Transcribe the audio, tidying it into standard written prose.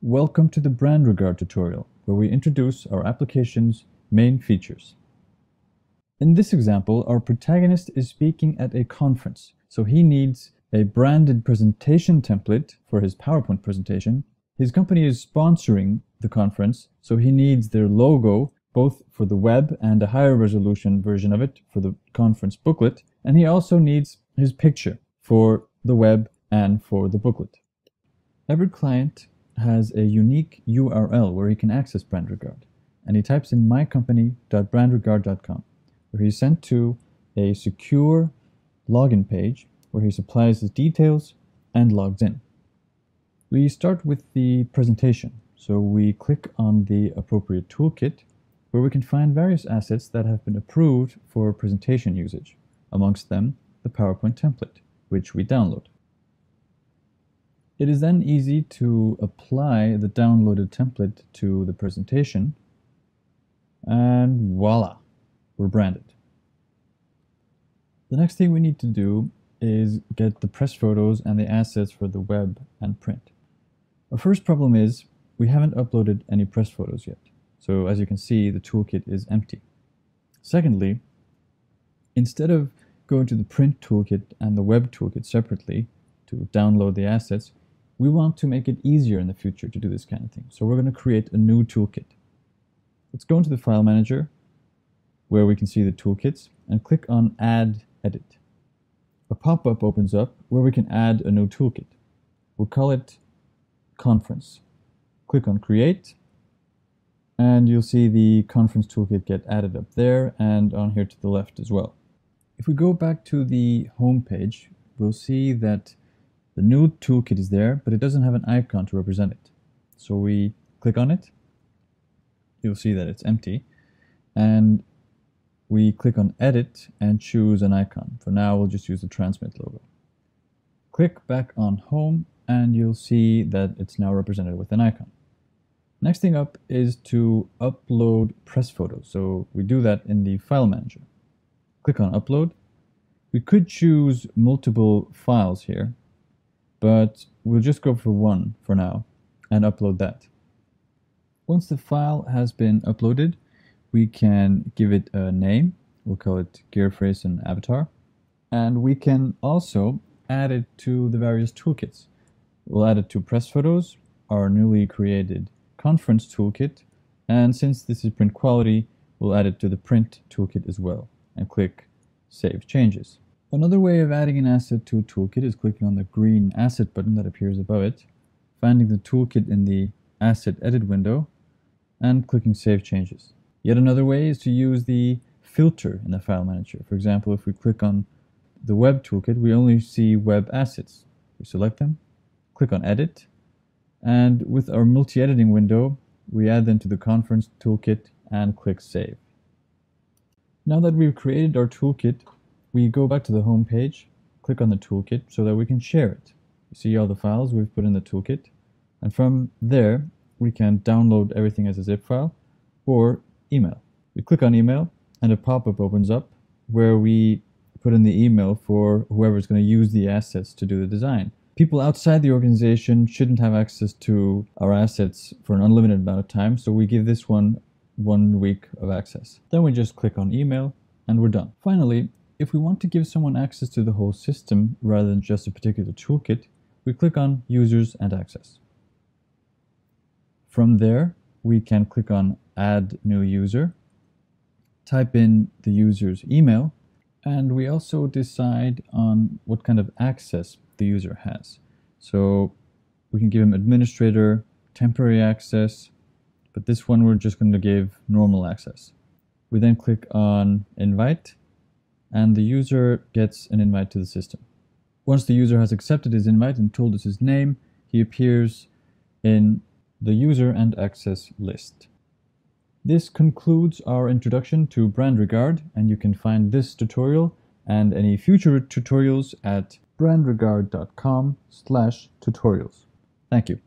Welcome to the BrandRegard tutorial, where we introduce our application's main features. In this example, our protagonist is speaking at a conference, so he needs a branded presentation template for his PowerPoint presentation. His company is sponsoring the conference, so he needs their logo, both for the web and a higher resolution version of it for the conference booklet, and he also needs his picture for the web and for the booklet. Every client has a unique URL where he can access BrandRegard, and he types in mycompany.brandregard.com, where he's sent to a secure login page where he supplies his details and logs in. We start with the presentation, so we click on the appropriate toolkit where we can find various assets that have been approved for presentation usage, amongst them the PowerPoint template, which we download. It is then easy to apply the downloaded template to the presentation, and voila, we're branded. The next thing we need to do is get the press photos and the assets for the web and print. Our first problem is we haven't uploaded any press photos yet, so as you can see, the toolkit is empty. Secondly, instead of going to the print toolkit and the web toolkit separately to download the assets, we want to make it easier in the future to do this kind of thing. So we're going to create a new toolkit. Let's go into the file manager where we can see the toolkits and click on Add Edit. A pop-up opens up where we can add a new toolkit. We'll call it Conference. Click on Create and you'll see the Conference toolkit get added up there and on here to the left as well. If we go back to the home page, we'll see that the new toolkit is there, but it doesn't have an icon to represent it. So we click on it, you'll see that it's empty, and we click on Edit and choose an icon. For now, we'll just use the Transmit logo. Click back on Home, and you'll see that it's now represented with an icon. Next thing up is to upload press photos. So we do that in the File Manager. Click on Upload. We could choose multiple files here, but we'll just go for one for now and upload that. Once the file has been uploaded, we can give it a name. We'll call it Gearfrace and Avatar. And we can also add it to the various toolkits. We'll add it to Press Photos, our newly created Conference toolkit, and since this is print quality, we'll add it to the Print toolkit as well, and click Save Changes. Another way of adding an asset to a toolkit is clicking on the green asset button that appears above it, finding the toolkit in the Asset Edit window, and clicking Save Changes. Yet another way is to use the filter in the File Manager. For example, if we click on the Web toolkit, we only see web assets. We select them, click on Edit, and with our multi-editing window, we add them to the Conference toolkit and click Save. Now that we've created our toolkit, we go back to the home page, click on the toolkit so that we can share it. You see all the files we've put in the toolkit, and from there we can download everything as a zip file or email. We click on email and a pop-up opens up where we put in the email for whoever's going to use the assets to do the design. People outside the organization shouldn't have access to our assets for an unlimited amount of time, so we give this one 1 week of access. Then we just click on email and we're done. Finally, if we want to give someone access to the whole system rather than just a particular toolkit, we click on Users and Access. From there, we can click on Add New User, type in the user's email, and we also decide on what kind of access the user has. So we can give him administrator, temporary access, but this one we're just going to give normal access. We then click on Invite, and the user gets an invite to the system. Once the user has accepted his invite and told us his name, he appears in the user and access list. This concludes our introduction to BrandRegard, and you can find this tutorial and any future tutorials at brandregard.com/tutorials. Thank you.